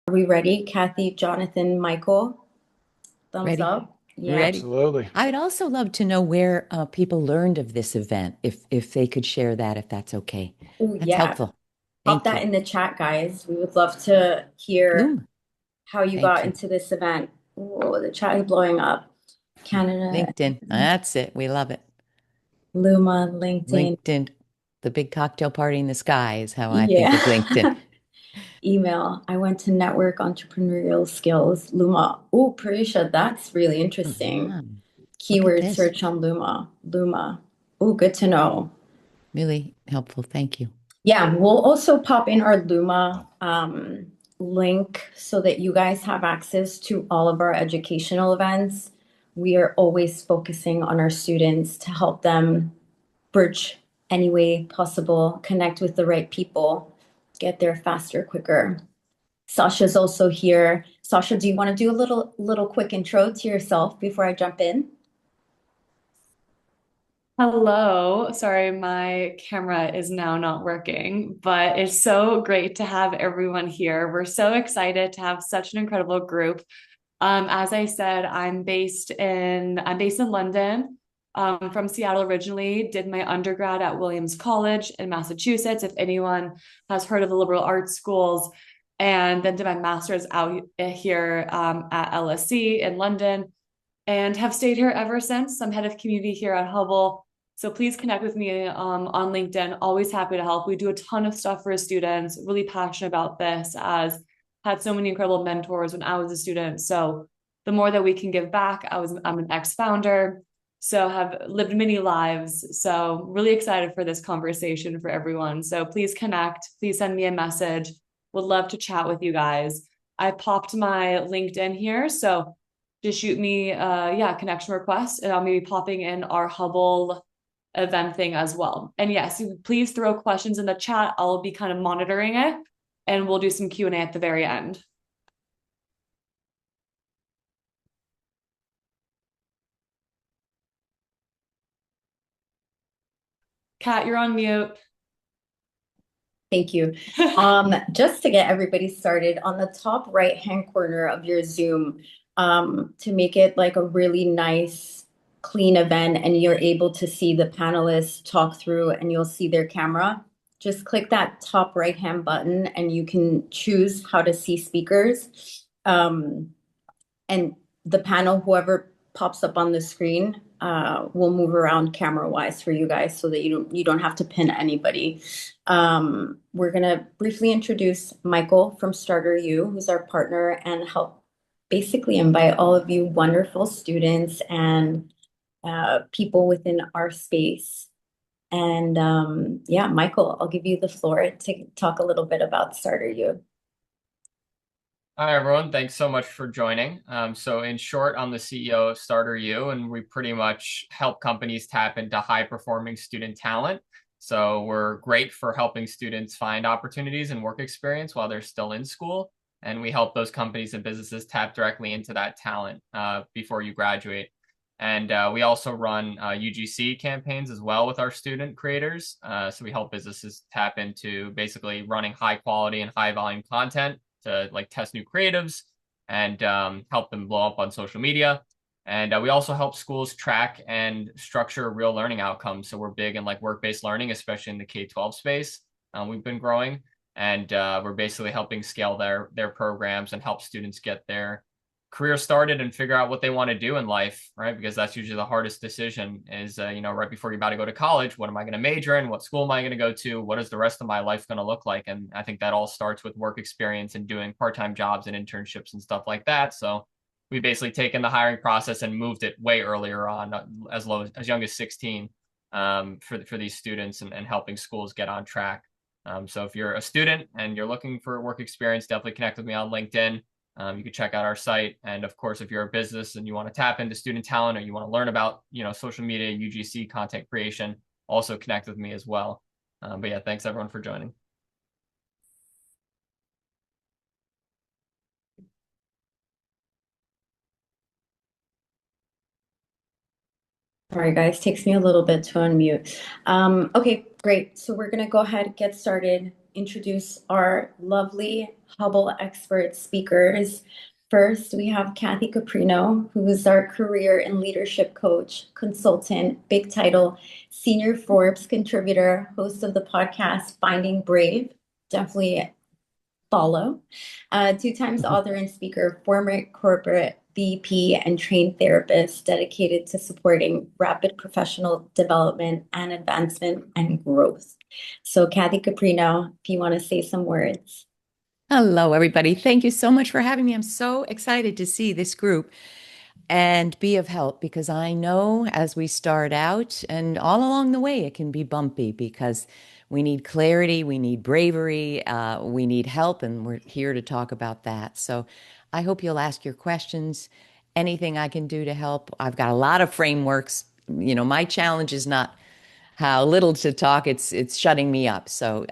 Are we ready? Kathy, Jonathan, Michael, thumbs Ready? up. Yeah. Ready. Absolutely. I'd also love to know where people learned of this event, if they could share that, if that's okay. Oh, That's yeah. helpful. Pop Thank that you. in the chat, guys. We would love to hear Loom. how you Thank got you. into this event. Oh, the chat is blowing up. Canada, LinkedIn. That's it. We love it. Luma, LinkedIn. LinkedIn. The big cocktail party in the sky is how I think of LinkedIn. Yeah. Email. I went to network entrepreneurial skills. Luma. Oh, Parisha, that's really Oh, interesting. yeah. Look at Keyword this. search on Luma. Luma. Oh, good to know. Really helpful. Thank you. Yeah, we'll also pop in our Luma link so that you guys have access to all of our educational events. We are always focusing on our students to help them bridge any way possible, connect with the right people, get there faster, quicker. Sasha's also here. Sasha, do you want to do a little quick intro to yourself before I jump in? Hello. Sorry, my camera is now not working, but it's so great to have everyone here. We're so excited to have such an incredible group. As I said, I'm based in London. From Seattle originally, did my undergrad at Williams College in Massachusetts, if anyone has heard of the liberal arts schools, and then did my master's out here at LSE in London and have stayed here ever since. I'm head of community here at Hubble. So please connect with me on LinkedIn. Always happy to help. We do a ton of stuff for students. Really passionate about this, as had so many incredible mentors when I was a student. So the more that we can give back, I'm an ex-founder, so have lived many lives. So really excited for this conversation for everyone. So please connect. Please send me a message. Would love to chat with you guys. I popped my LinkedIn here, so just shoot me connection request, and I'll maybe popping in our Hubble event thing as well. And yes, please throw questions in the chat. I'll be kind of monitoring it, and we'll do some Q&A at the very end. Kat, you're on mute. Thank you. Just to get everybody started, on the top right-hand corner of your Zoom, to make it like a really nice, clean event and you're able to see the panelists talk through and you'll see their camera, just click that top right-hand button and you can choose how to see speakers. And the panel, whoever pops up on the screen, will move around camera wise for you guys so that you don't have to pin anybody. We're gonna briefly introduce Michael from Starter U, who's our partner, and help basically invite all of you wonderful students and people within our space. And yeah, Michael, I'll give you the floor to talk a little bit about Starter U. Hi, everyone. Thanks so much for joining. So in short, I'm the CEO of Starter U, and we pretty much help companies tap into high-performing student talent. So we're great for helping students find opportunities and work experience while they're still in school. And we help those companies and businesses tap directly into that talent before you graduate. And we also run UGC campaigns as well with our student creators. So we help businesses tap into basically running high quality and high volume content to like test new creatives and help them blow up on social media. And we also help schools track and structure real learning outcomes. So we're big in like work-based learning, especially in the K-12 space. We've been growing, and we're basically helping scale their programs and help students get their career started and figure out what they want to do in life, right? Because that's usually the hardest decision is, right before you're about to go to college, what am I going to major in? What school am I going to go to? What is the rest of my life going to look like? And I think that all starts with work experience and doing part-time jobs and internships and stuff like that. So we basically taken the hiring process and moved it way earlier on, as young as 16, for these students and helping schools get on track. So if you're a student and you're looking for work experience, definitely connect with me on LinkedIn. You can check out our site. And of course, if you're a business and you want to tap into student talent or you want to learn about, social media, UGC content creation, also connect with me as well. But yeah, thanks everyone for joining. Sorry, guys, takes me a little bit to unmute. Okay, great. So we're gonna go ahead and get started. introduce our lovely Hubble expert speakers. First, we have Kathy Caprino, who is our career and leadership coach, consultant, big title, senior Forbes contributor, host of the podcast Finding Brave. Definitely follow. Two times author and speaker, former corporate VP and trained therapist dedicated to supporting rapid professional development and advancement and growth. So, Kathy Caprino, if you want to say some words. Hello, everybody. Thank you so much for having me. I'm so excited to see this group and be of help because I know as we start out and all along the way, it can be bumpy because we need clarity, we need bravery, we need help, and we're here to talk about that. So I hope you'll ask your questions. Anything I can do to help. I've got a lot of frameworks. My challenge is not how little to talk, it's shutting me up. So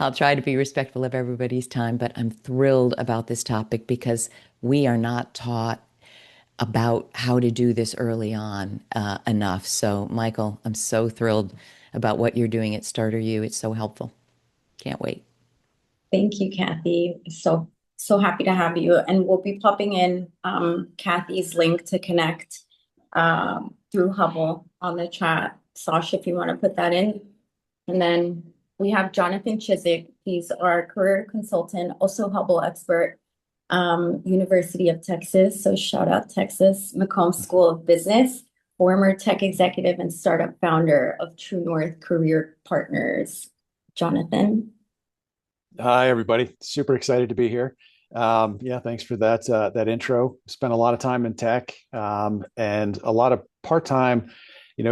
I'll try to be respectful of everybody's time, but I'm thrilled about this topic because we are not taught about how to do this early on enough. So, Michael, I'm so thrilled about what you're doing at Starter U. It's so helpful. Can't wait. Thank you, Kathy. So happy to have you. And we'll be popping in Kathy's link to connect through Hubble on the chat. Sasha, if you want to put that in. And then we have Jonathan Chizick. He's our career consultant, also Hubble expert, University of Texas. So shout out Texas, McCombs School of Business, former tech executive and startup founder of True North Career Partners. Jonathan. Hi, everybody. Super excited to be here. Yeah, thanks for that intro. Spent a lot of time in tech and a lot of part-time,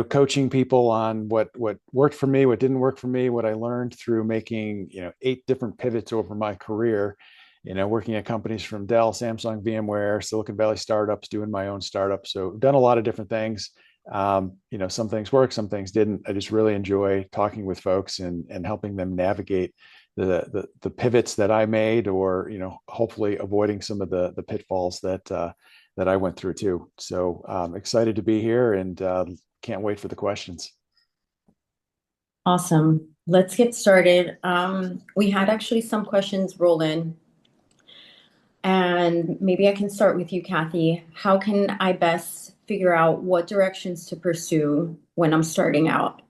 coaching people on what worked for me, what didn't work for me, what I learned through making, 8 different pivots over my career, working at companies from Dell, Samsung, VMware, Silicon Valley startups, doing my own startup. So done a lot of different things. Some things work, some things didn't. I just really enjoy talking with folks and helping them navigate the pivots that I made, or hopefully avoiding some of the pitfalls that I went through too. So excited to be here and can't wait for the questions. Awesome. Let's get started. We had actually some questions roll in, and maybe I can start with you, Kathy. How can I best figure out what directions to pursue when I'm starting out?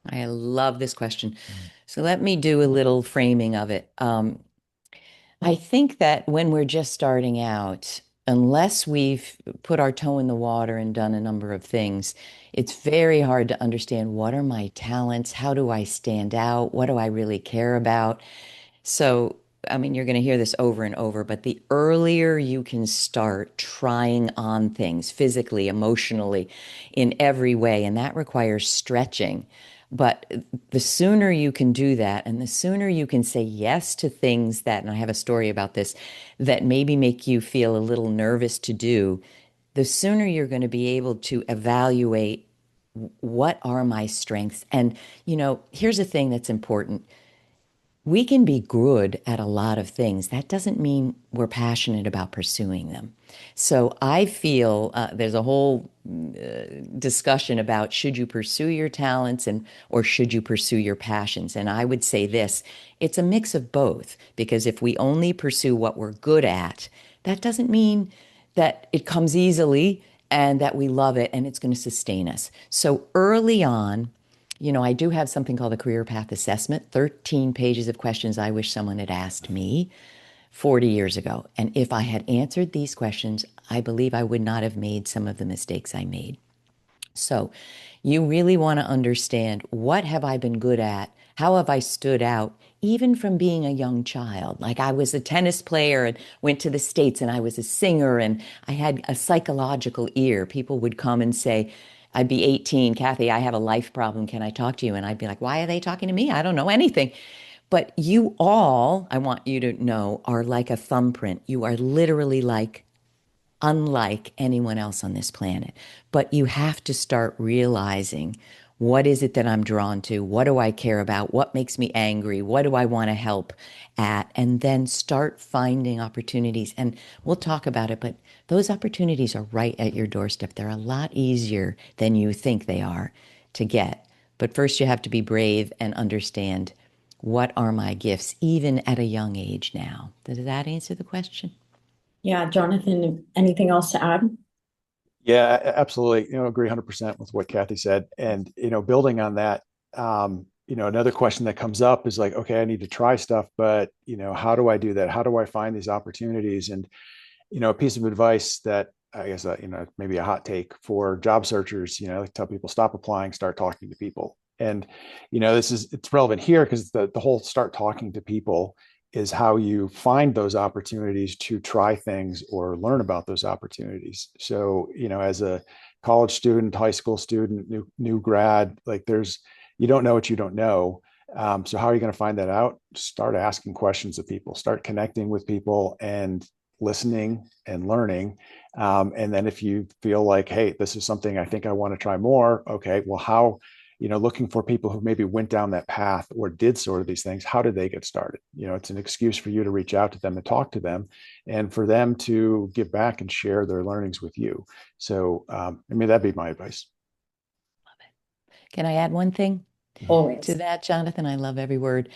I love this question. So let me do a little framing of it. I think that when we're just starting out, unless we've put our toe in the water and done a number of things, it's very hard to understand what are my talents? How do I stand out? What do I really care about? So, I mean, you're going to hear this over and over, but the earlier you can start trying on things physically, emotionally, in every way, and that requires stretching. But the sooner you can do that, and the sooner you can say yes to things that, and I have a story about this, that maybe make you feel a little nervous to do, the sooner you're going to be able to evaluate what are my strengths. And, here's a thing that's important. We can be good at a lot of things. That doesn't mean we're passionate about pursuing them. So I feel there's a whole discussion about should you pursue your talents or should you pursue your passions? And I would say this, it's a mix of both, because if we only pursue what we're good at, that doesn't mean that it comes easily and that we love it and it's going to sustain us. So early on, I do have something called a career path assessment, 13 pages of questions I wish someone had asked me 40 years ago. And if I had answered these questions, I believe I would not have made some of the mistakes I made. So you really want to understand, what have I been good at? How have I stood out, even from being a young child? Like, I was a tennis player and went to the States, and I was a singer, and I had a psychological ear. People would come and say, I'd be 18, Kathy, I have a life problem. Can I talk to you? And I'd be like, why are they talking to me? I don't know anything. But you all, I want you to know, are like a thumbprint. You are literally unlike anyone else on this planet. But you have to start realizing, what is it that I'm drawn to? What do I care about? What makes me angry? What do I want to help at? And then start finding opportunities. And we'll talk about it, but those opportunities are right at your doorstep. They're a lot easier than you think they are to get. But first, you have to be brave and understand What are my gifts, even at a young age now? Does that answer the question? Yeah, Jonathan, anything else to add? Yeah, absolutely. Agree 100% with what Kathy said. And, building on that, another question that comes up is like, okay, I need to try stuff, but, how do I do that? How do I find these opportunities? And, a piece of advice that I guess, maybe a hot take for job searchers, I tell people stop applying, start talking to people. And, it's relevant here because the whole start talking to people is how you find those opportunities to try things or learn about those opportunities. So, as a college student, high school student, new grad, like you don't know what you don't know. So how are you going to find that out? Start asking questions of people, start connecting with people and listening and learning. And then if you feel like, hey, this is something I think I want to try more. Okay, well, how, looking for people who maybe went down that path or did sort of these things, how did they get started? It's an excuse for you to reach out to them and talk to them and for them to give back and share their learnings with you. So, that'd be my advice. Can I add one thing Always. to that, Jonathan? I love every word.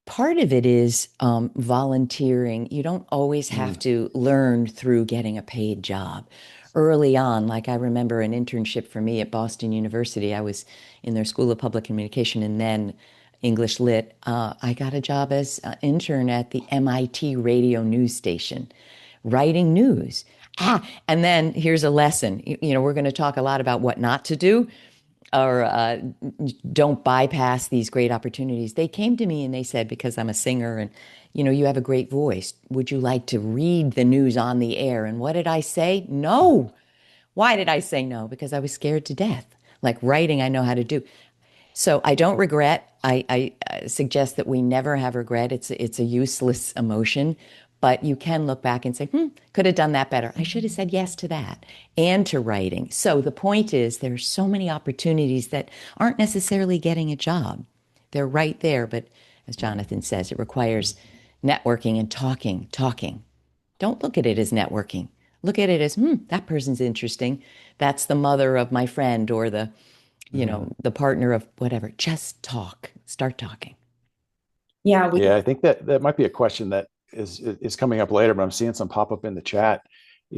Part of it is volunteering. You don't always have to learn through getting a paid job. Early on, like I remember an internship for me at Boston University, I was in their School of Public Communication and then English Lit. I got a job as an intern at the MIT radio news station, writing news. And then here's a lesson. We're going to talk a lot about what not to do or don't bypass these great opportunities. They came to me and they said, because I'm a singer and, you have a great voice, would you like to read the news on the air? And what did I say? No. Why did I say no? Because I was scared to death. Like writing, I know how to do. So I don't regret. I suggest that we never have regret. It's a useless emotion, but you can look back and say, could have done that better. I should have said yes to that and to writing. So the point is, there's so many opportunities that aren't necessarily getting a job. They're right there, but as Jonathan says, it requires networking and talking, talking. Don't look at it as networking. Look at it as, that person's interesting. That's the mother of my friend or the partner of whatever. Just talk. Start talking. Yeah, Yeah, I think that might be a question that is coming up later, but I'm seeing some pop up in the chat.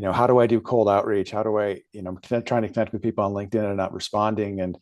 How do I do cold outreach? How do I, I'm trying to connect with people on LinkedIn and not responding. And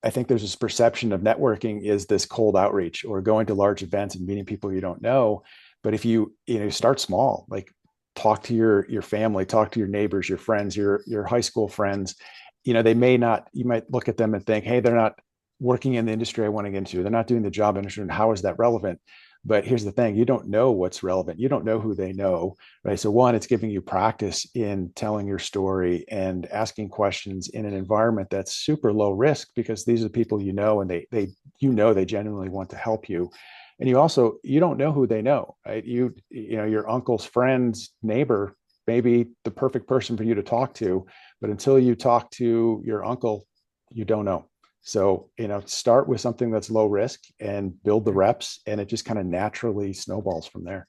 I think there's this perception of networking is this cold outreach or going to large events and meeting people you don't know. But if you start small, like talk to your family, talk to your neighbors, your friends, your high school friends. They may not. You might look at them and think, hey, they're not working in the industry I want to get into. They're not doing the job industry. And how is that relevant? But here's the thing, you don't know what's relevant. You don't know who they know, right? So one, it's giving you practice in telling your story and asking questions in an environment that's super low risk because these are the people and they genuinely want to help you. And you don't know who they know, right? Your uncle's friend's neighbor may be the perfect person for you to talk to, but until you talk to your uncle, you don't know. So, start with something that's low risk and build the reps, and it just kind of naturally snowballs from there.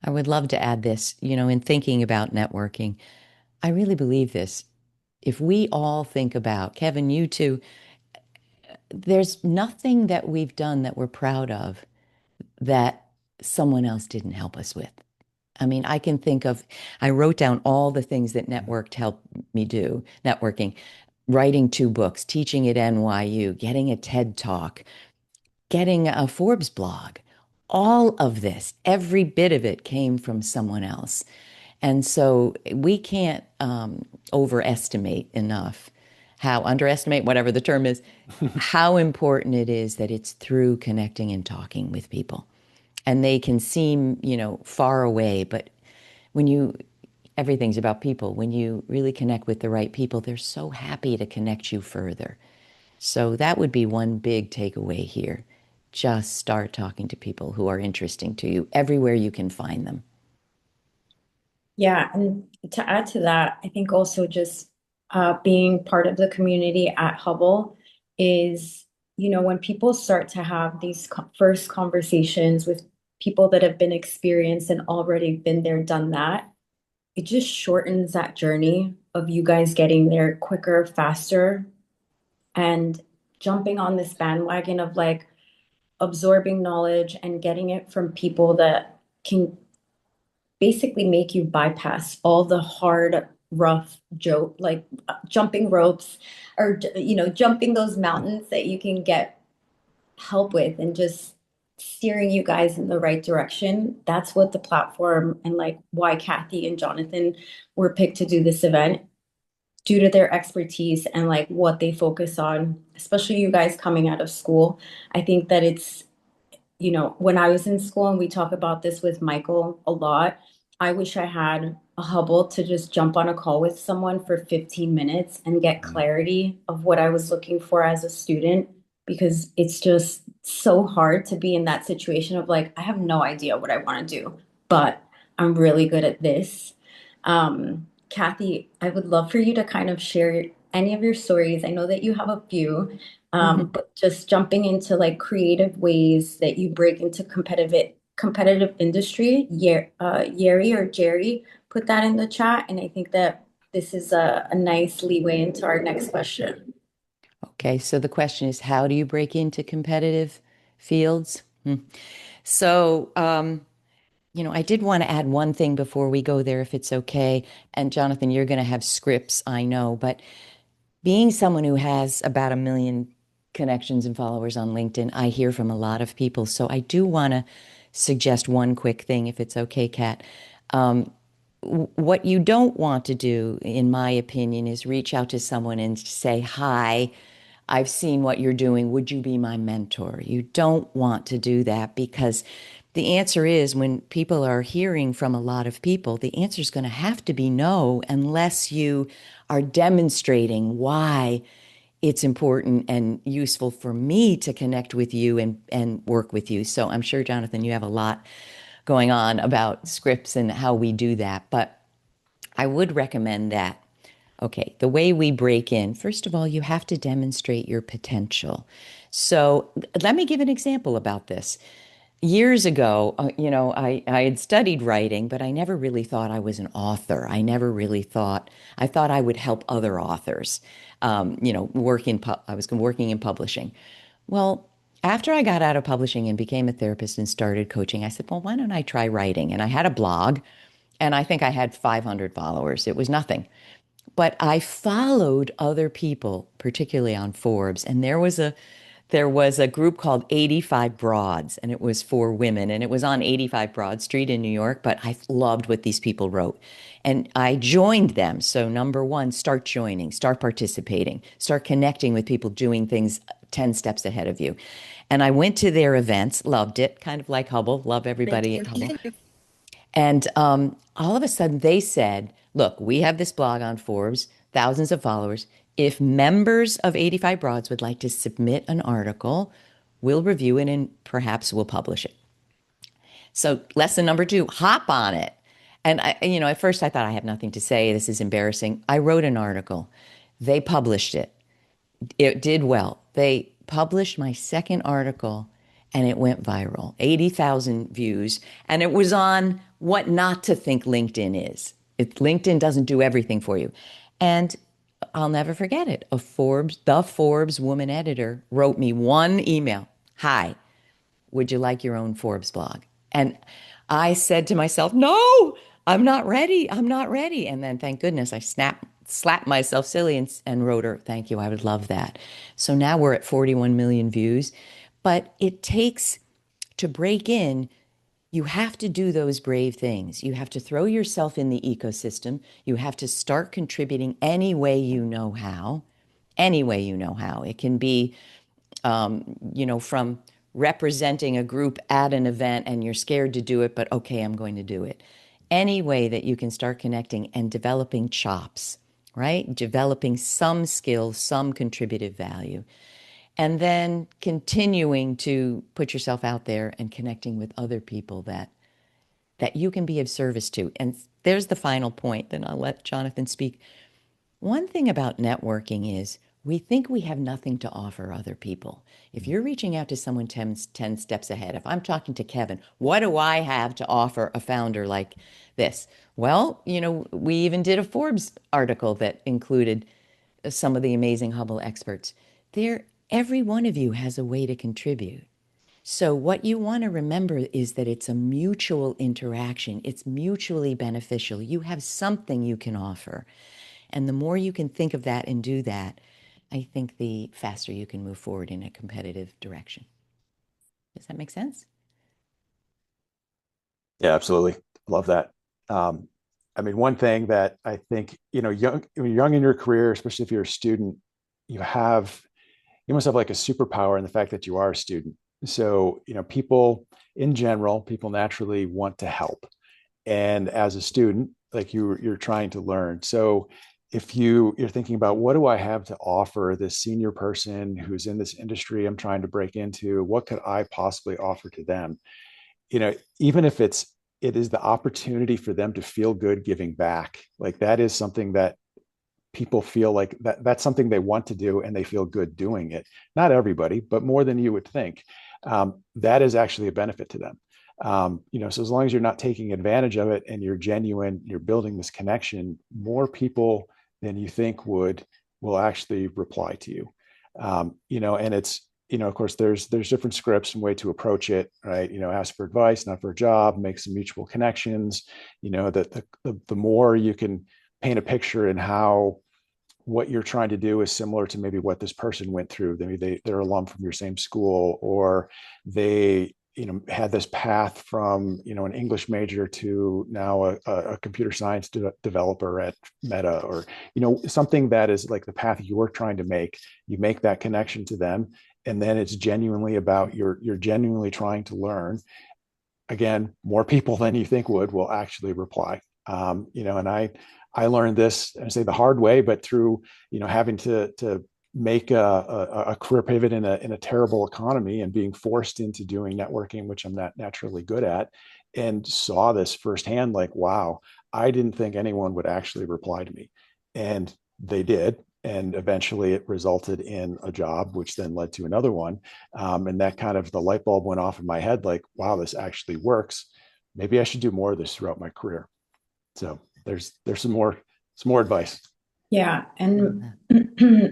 I would love to add this, in thinking about networking. I really believe this. If we all think about, Kevin, you too, there's nothing that we've done that we're proud of that someone else didn't help us with. I mean, I wrote down all the things that networked helped me do, networking, writing 2 books, teaching at NYU, getting a TED Talk, getting a Forbes blog. All of this, every bit of it came from someone else. And so we can't overestimate enough underestimate, whatever the term is, how important it is that it's through connecting and talking with people. And they can seem, far away, but everything's about people. When you really connect with the right people, they're so happy to connect you further. So that would be one big takeaway here. Just start talking to people who are interesting to you everywhere you can find them. Yeah, and to add to that, I think also just being part of the community at Hubble is, when people start to have these first conversations with people that have been experienced and already been there, done that, it just shortens that journey of you guys getting there quicker, faster, and jumping on this bandwagon of like absorbing knowledge and getting it from people that can basically make you bypass all the hard, rough joke, like jumping ropes or, jumping those mountains that you can get help with and just steering you guys in the right direction. That's what the platform and like why Kathy and Jonathan were picked to do this event due to their expertise and like what they focus on, especially you guys coming out of school. I think that it's, when I was in school, and we talk about this with Michael a lot, I wish I had a Hubble to just jump on a call with someone for 15 minutes and get clarity of what I was looking for as a student, because it's just so hard to be in that situation of like, I have no idea what I want to do, but I'm really good at this. Kathy, I would love for you to kind of share any of your stories. I know that you have a few, but just jumping into like creative ways that you break into competitive industry. Yeri or Jerry, put that in the chat, and I think that this is a nice leeway into our next question. Okay, so the question is, how do you break into competitive fields? So, I did want to add one thing before we go there, if it's okay. And Jonathan, you're going to have scripts, I know, but being someone who has about 1 million connections and followers on LinkedIn, I hear from a lot of people. So I do want to suggest one quick thing, if it's okay, Kat. What you don't want to do, in my opinion, is reach out to someone and say, "Hi, I've seen what you're doing. Would you be my mentor?" You don't want to do that, because the answer is, when people are hearing from a lot of people, the answer is going to have to be no, unless you are demonstrating why it's important and useful for me to connect with you and work with you. So I'm sure, Jonathan, you have a lot going on about scripts and how we do that. But I would recommend that. Okay, the way we break in, first of all, you have to demonstrate your potential. So let me give an example about this. Years ago, I had studied writing, but I never really thought I was an author. I thought I would help other authors, I was working in publishing. Well, after I got out of publishing and became a therapist and started coaching, I said, well, why don't I try writing? And I had a blog, and I think I had 500 followers. It was nothing. But I followed other people, particularly on Forbes, and there was a group called 85 Broads, and it was for women, and it was on 85 Broad Street in New York, but I loved what these people wrote. And I joined them. So number one, start joining, start participating, start connecting with people doing things 10 steps ahead of you. And I went to their events, loved it, kind of like Hubble, love everybody at Hubble. And all of a sudden they said, look, we have this blog on Forbes, thousands of followers. If members of 85 Broads would like to submit an article, we'll review it and perhaps we'll publish it. So lesson number two, hop on it. And at first I thought, I have nothing to say. This is embarrassing. I wrote an article. They published it. It did well. They published my second article and it went viral, 80,000 views. And it was on what not to think LinkedIn is. LinkedIn doesn't do everything for you. And I'll never forget it. The Forbes woman editor wrote me one email. Hi, would you like your own Forbes blog? And I said to myself, no, I'm not ready. I'm not ready. And then thank goodness I slapped myself silly and wrote her, thank you. I would love that. So now we're at 41 million views. But it takes, to break in, you have to do those brave things. You have to throw yourself in the ecosystem. You have to start contributing any way you know how. Any way you know how. It can be, from representing a group at an event and you're scared to do it, but okay, I'm going to do it. Any way that you can start connecting and developing chops, right? Developing some skills, some contributive value. And then continuing to put yourself out there and connecting with other people that you can be of service to. And there's the final point, then I'll let Jonathan speak. One thing about networking is we think we have nothing to offer other people. If you're reaching out to someone 10 steps ahead, if I'm talking to Kevin, what do I have to offer a founder like this? Well, we even did a Forbes article that included some of the amazing Hubble experts. every one of you has a way to contribute. So what you want to remember is that it's a mutual interaction. It's mutually beneficial. You have something you can offer. And the more you can think of that and do that, I think the faster you can move forward in a competitive direction. Does that make sense? Yeah, absolutely. Love that. I mean, one thing that I think, young, when you're young in your career, especially if you're a student, you have, you must have like a superpower in the fact that you are a student. So, people in general, people naturally want to help. And as a student, like you're trying to learn. So if you're thinking about what do I have to offer this senior person who's in this industry I'm trying to break into, what could I possibly offer to them? Even if it is the opportunity for them to feel good giving back, like that is something that people feel like that's something they want to do and they feel good doing it. Not everybody, but more than you would think. That is actually a benefit to them. So as long as you're not taking advantage of it and you're genuine, you're building this connection, more people than you think will actually reply to you. And it's, of course, there's different scripts and way to approach it, right? Ask for advice, not for a job, make some mutual connections. That the more you can paint a picture in how what you're trying to do is similar to maybe what this person went through. Maybe they're alum from your same school, or they had this path from an English major to now a computer science developer at Meta, or something that is like the path you're trying to make. You make that connection to them, and then it's genuinely about you're genuinely trying to learn. Again, more people than you think will actually reply. And I learned this, I say the hard way, but through having to make a career pivot in a terrible economy and being forced into doing networking, which I'm not naturally good at, and saw this firsthand. Like, wow, I didn't think anyone would actually reply to me, and they did. And eventually it resulted in a job, which then led to another one. And that kind of the light bulb went off in my head, like, wow, this actually works. Maybe I should do more of this throughout my career. So there's some more advice. Yeah, and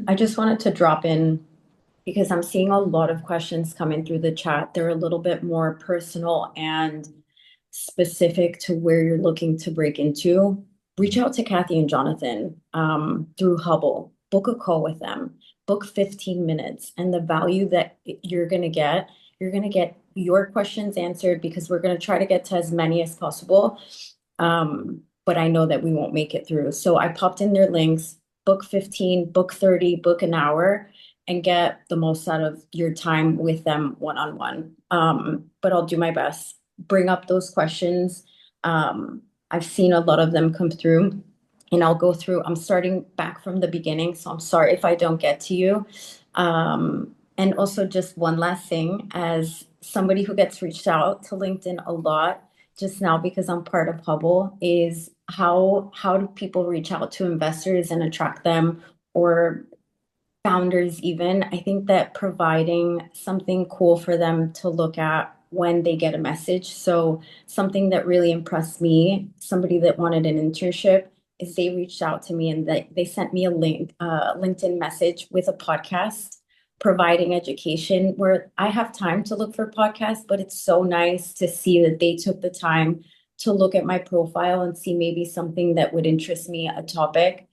I just wanted to drop in because I'm seeing a lot of questions coming through the chat. They're a little bit more personal and specific to where you're looking to break into. Reach out to Kathy and Jonathan through Hubble. Book a call with them. Book 15 minutes, and the value that you're going to get your questions answered because we're going to try to get to as many as possible. But I know that we won't make it through. So I popped in their links, book 15, book 30, book an hour, and get the most out of your time with them one-on-one. But I'll do my best. Bring up those questions. I've seen a lot of them come through, and I'll go through. I'm starting back from the beginning, so I'm sorry if I don't get to you. And also just one last thing, as somebody who gets reached out to LinkedIn a lot, just now because I'm part of Hubble, is how do people reach out to investors and attract them, or founders even? I think that providing something cool for them to look at when they get a message. So something that really impressed me, somebody that wanted an internship, is they reached out to me and they sent me a LinkedIn message with a podcast providing education, where I have time to look for podcasts, but it's so nice to see that they took the time to look at my profile and see maybe something that would interest me, a topic.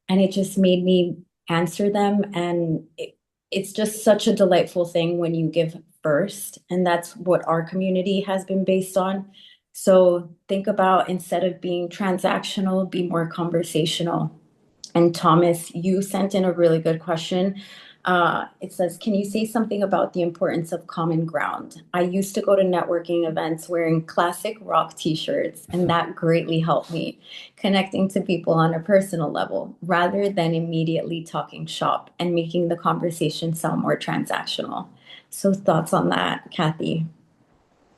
And it just made me answer them. And it's just such a delightful thing when you give first. And that's what our community has been based on. So think about, instead of being transactional, be more conversational. And Thomas, you sent in a really good question. It says, can you say something about the importance of common ground? I used to go to networking events wearing classic rock t-shirts, and that greatly helped me connecting to people on a personal level rather than immediately talking shop and making the conversation sound more transactional. So thoughts on that, Kathy?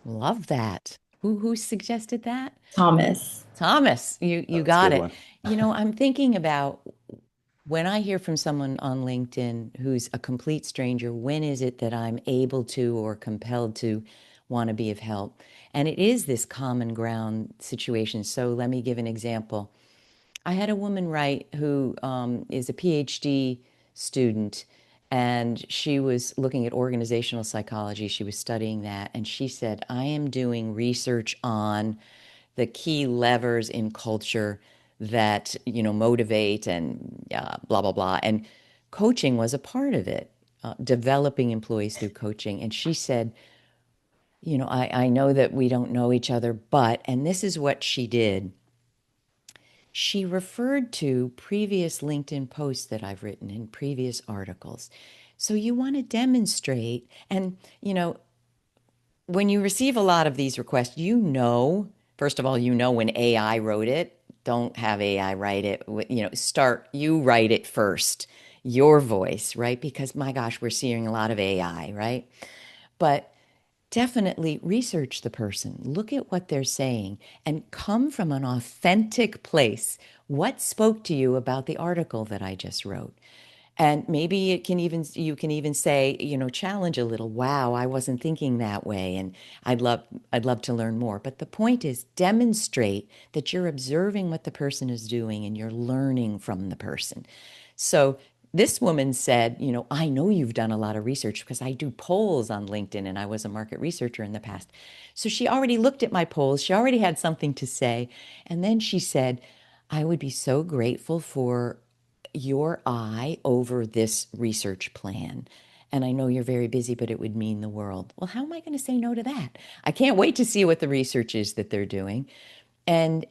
Love that. Who suggested that? Thomas. Thomas, you That's a got good it. one. I'm thinking about when I hear from someone on LinkedIn who's a complete stranger, when is it that I'm able to or compelled to want to be of help? And it is this common ground situation. So let me give an example. I had a woman write who is a PhD student, and she was looking at organizational psychology. She was studying that, and she said, I am doing research on the key levers in culture that, motivate and blah, blah, blah. And coaching was a part of it, developing employees through coaching. And she said, I know that we don't know each other, but, and this is what she did. She referred to previous LinkedIn posts that I've written in previous articles. So you want to demonstrate, and, when you receive a lot of these requests, first of all, when AI wrote it. Don't have AI write it. You write it first, your voice, right? Because my gosh, we're seeing a lot of AI, right? But definitely research the person, look at what they're saying, and come from an authentic place. What spoke to you about the article that I just wrote? And maybe you can even say, challenge a little. Wow, I wasn't thinking that way, and I'd love to learn more. But the point is, demonstrate that you're observing what the person is doing and you're learning from the person. So this woman said, I know you've done a lot of research because I do polls on LinkedIn and I was a market researcher in the past. So she already looked at my polls. She already had something to say. And then she said, I would be so grateful for your eye over this research plan. And I know you're very busy, but it would mean the world. Well, how am I going to say no to that? I can't wait to see what the research is that they're doing. And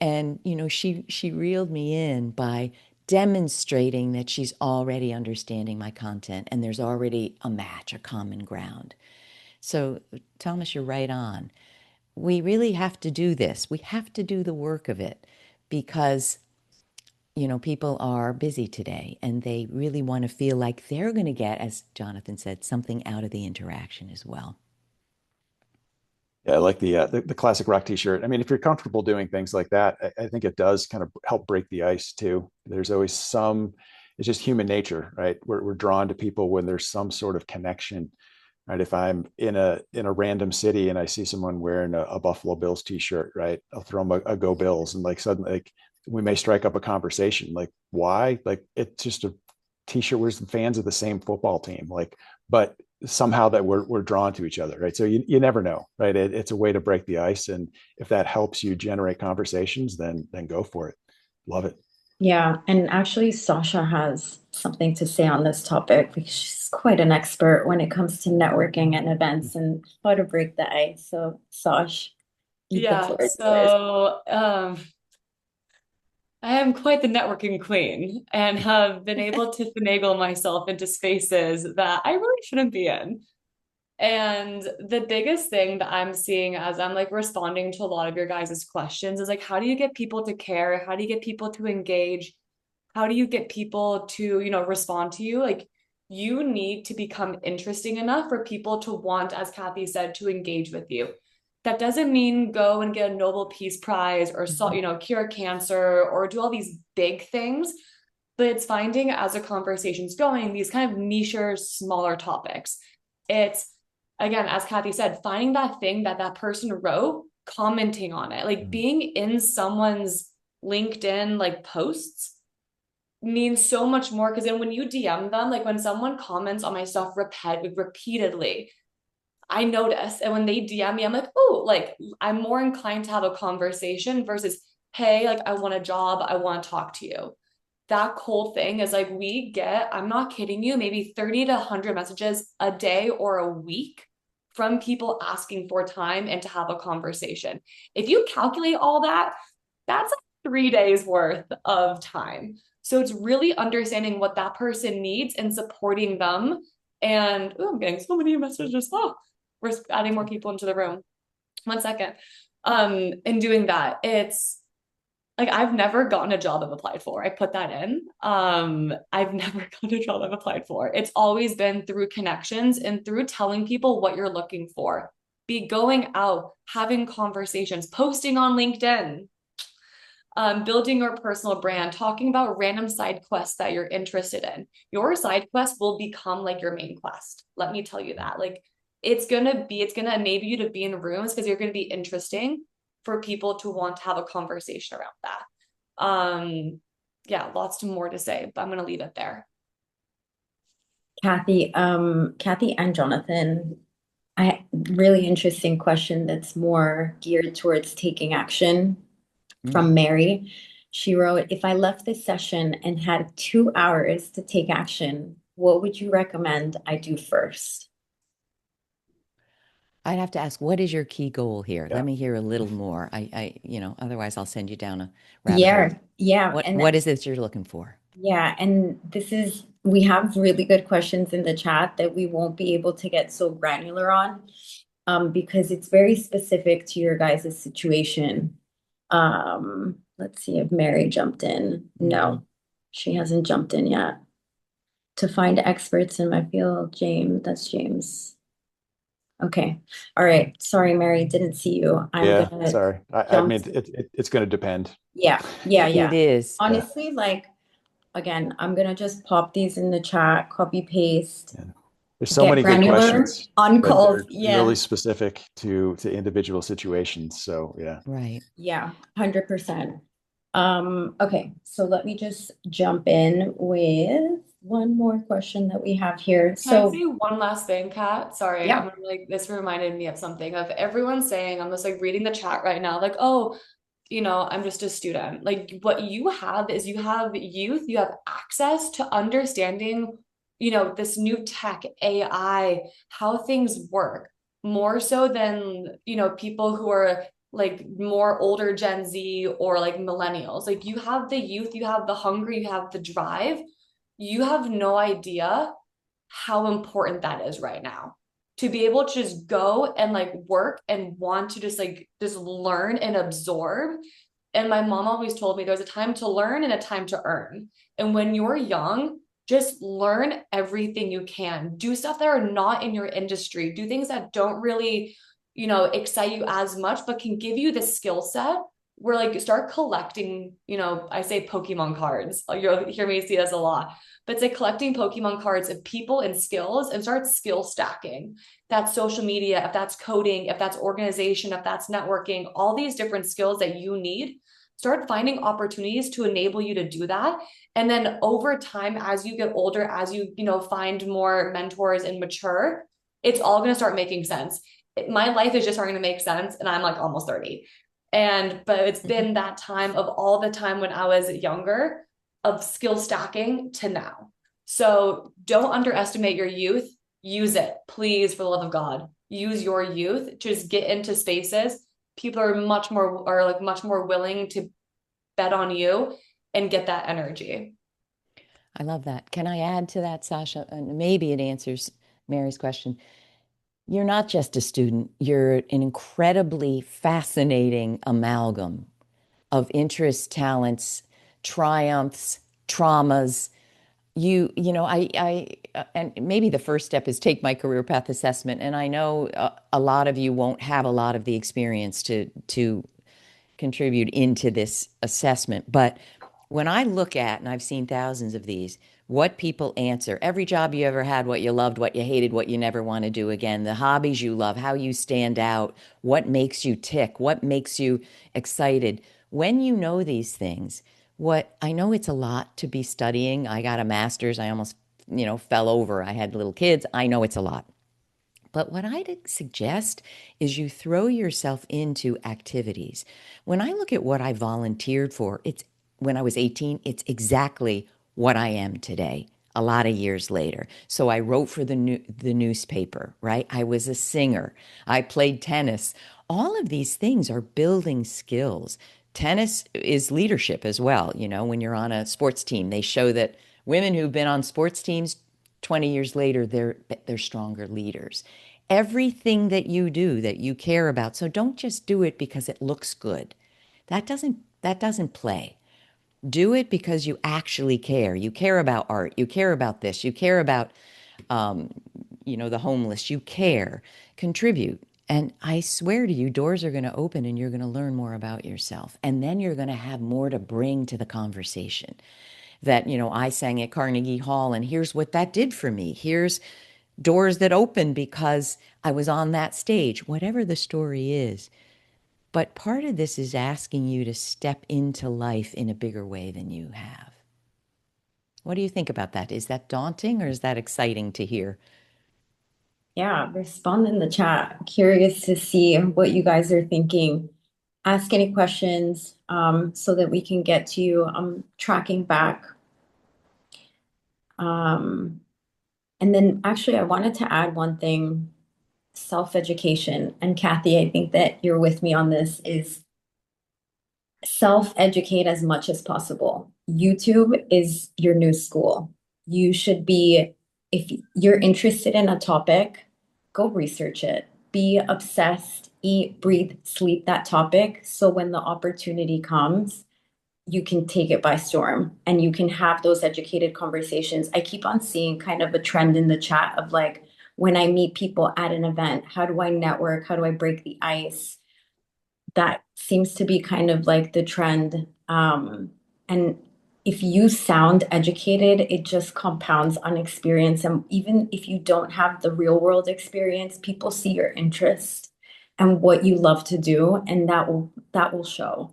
she reeled me in by demonstrating that she's already understanding my content and there's already a match, a common ground. So, Thomas, you're right on. We really have to do this. We have to do the work of it because people are busy today and they really want to feel like they're going to get, as Jonathan said, something out of the interaction as well. Yeah, I like the classic rock T-shirt. I mean, if you're comfortable doing things like that, I think it does kind of help break the ice too. There's always it's just human nature, right? We're drawn to people when there's some sort of connection, right? If I'm in a random city and I see someone wearing a Buffalo Bills T-shirt, right? I'll throw them a Go Bills, and like suddenly, like we may strike up a conversation. Like, why? Like, it's just a T-shirt. We're fans of the same football team, like, but somehow that we're drawn to each other, right? So you never know, right? It's a way to break the ice, and if that helps you generate conversations, then go for it. Love it. Yeah, and actually, Sasha has something to say on this topic because she's quite an expert when it comes to networking and events and how to break the ice. So, Sash, the Yeah, floor is yours. so I am quite the networking queen and have been able to finagle myself into spaces that I really shouldn't be in. And the biggest thing that I'm seeing as I'm like responding to a lot of your guys' questions is like, how do you get people to care? How do you get people to engage? How do you get people to, respond to you? Like, you need to become interesting enough for people to want, as Kathy said, to engage with you. That doesn't mean go and get a Nobel Peace Prize or, cure cancer or do all these big things. But it's finding as a conversation's going, these kind of niche, smaller topics. It's, again, as Kathy said, finding that thing that that person wrote, commenting on it, like being in someone's LinkedIn like posts means so much more. Because then when you DM them, like when someone comments on my stuff repeatedly, I notice. And when they DM me, I'm like, oh, like I'm more inclined to have a conversation versus, hey, like I want a job, I want to talk to you. That cold thing is like we get, I'm not kidding you, maybe 30 to 100 messages a day or a week from people asking for time and to have a conversation. If you calculate all that, that's like 3 days worth of time. So it's really understanding what that person needs and supporting them. And I'm getting so many messages. Oh, we're adding more people into the room. 1 second. And doing that, it's like I've never gotten a job I've applied for. I put that in. I've never gotten a job I've applied for. It's always been through connections and through telling people what you're looking for. Be going out, having conversations, posting on LinkedIn, building your personal brand, talking about random side quests that you're interested in. Your side quest will become like your main quest. Let me tell you that. Like it's gonna enable you to be in rooms because you're gonna be interesting for people to want to have a conversation around that. Yeah, lots more to say, but I'm gonna leave it there. Kathy and Jonathan, really interesting question that's more geared towards taking action Mm. from Mary. She wrote, if I left this session and had 2 hours to take action, what would you recommend I do first? I'd have to ask, what is your key goal here? Yeah. Let me hear a little more. Otherwise I'll send you down a rabbit hole. Yeah. What is it you're looking for? Yeah, and we have really good questions in the chat that we won't be able to get so granular on, because it's very specific to your guys' situation. Let's see if Mary jumped in. No, she hasn't jumped in yet. To find experts in my field, James, that's James. Okay. All right. Sorry, Mary, didn't see you. I'm Yeah, gonna sorry. I jump. mean, it's going to depend. Yeah. It is. Honestly, like, again, I'm gonna just pop these in the chat, copy paste, Yeah. There's so get many good granular questions on that calls. they're Yeah. really specific to individual situations. So yeah. Right. Yeah, 100%. Okay, so let me just jump in with one more question that we have here. Can I So, say one last thing, Kat? Sorry, yeah, this reminded me of something of everyone saying, I'm just like reading the chat right now, like, oh, I'm just a student. Like what you have is you have youth, you have access to understanding, this new tech, AI, how things work, more so than, people who are like more older Gen Z or like millennials. Like you have the youth, you have the hunger, you have the drive. You have no idea how important that is right now to be able to just go and like work and want to just learn and absorb. And my mom always told me there's a time to learn and a time to earn. And when you're young, just learn everything you can. Do stuff that are not in your industry. Do things that don't really, excite you as much, but can give you the skill set where like start collecting, I say Pokemon cards. You'll hear me say this a lot, but it's like collecting Pokemon cards of people and skills and start skill stacking. That's social media, if that's coding, if that's organization, if that's networking, all these different skills that you need. Start finding opportunities to enable you to do that. And then over time, as you get older, as you, find more mentors and mature, it's all going to start making sense. My life is just starting to make sense. And I'm like almost 30. But it's been that time of all the time when I was younger of skill stacking to now. So don't underestimate your youth. Use it, please, for the love of God. Use your youth to just get into spaces. People are much more willing to bet on you and get that energy. I love that. Can I add to that, Sasha? And maybe it answers Mary's question. You're not just a student, you're an incredibly fascinating amalgam of interests, talents, triumphs, traumas. And maybe the first step is take my career path assessment. And I know a lot of you won't have a lot of the experience to contribute into this assessment. But when I look at, and I've seen thousands of these, what people answer, every job you ever had, what you loved, what you hated, what you never want to do again, the hobbies you love, how you stand out, what makes you tick, what makes you excited. When you know these things, what I know it's a lot to be studying. I got a master's. I almost, fell over. I had little kids. I know it's a lot. But what I'd suggest is you throw yourself into activities. When I look at what I volunteered for, it's when I was 18, it's exactly what I am today, a lot of years later. So I wrote for the newspaper, right? I was a singer. I played tennis. All of these things are building skills. Tennis is leadership as well. When you're on a sports team, they show that women who've been on sports teams 20 years later, they're stronger leaders. Everything that you do that you care about. So don't just do it because it looks good. That doesn't play. Do it because you actually care. You care about art. You care about this. You care about the homeless. You care. Contribute. And I swear to you, doors are going to open and you're going to learn more about yourself. And then you're going to have more to bring to the conversation. That, I sang at Carnegie Hall and here's what that did for me. Here's doors that opened because I was on that stage, whatever the story is. But part of this is asking you to step into life in a bigger way than you have. What do you think about that? Is that daunting or is that exciting to hear? Yeah, respond in the chat. Curious to see what you guys are thinking. Ask any questions so that we can get to you. I'm tracking back. Um, and then actually, I wanted to add one thing, self-education. And Kathy, I think that you're with me on this, is self-educate as much as possible. YouTube is your new school. You should be, if you're interested in a topic, go research it. Be obsessed, eat, breathe, sleep that topic. So when the opportunity comes, you can take it by storm and you can have those educated conversations. I keep on seeing kind of a trend in the chat of like, when I meet people at an event, how do I network? How do I break the ice? That seems to be kind of like the trend. And if you sound educated, it just compounds on experience. And even if you don't have the real world experience, people see your interest and what you love to do, and that will show.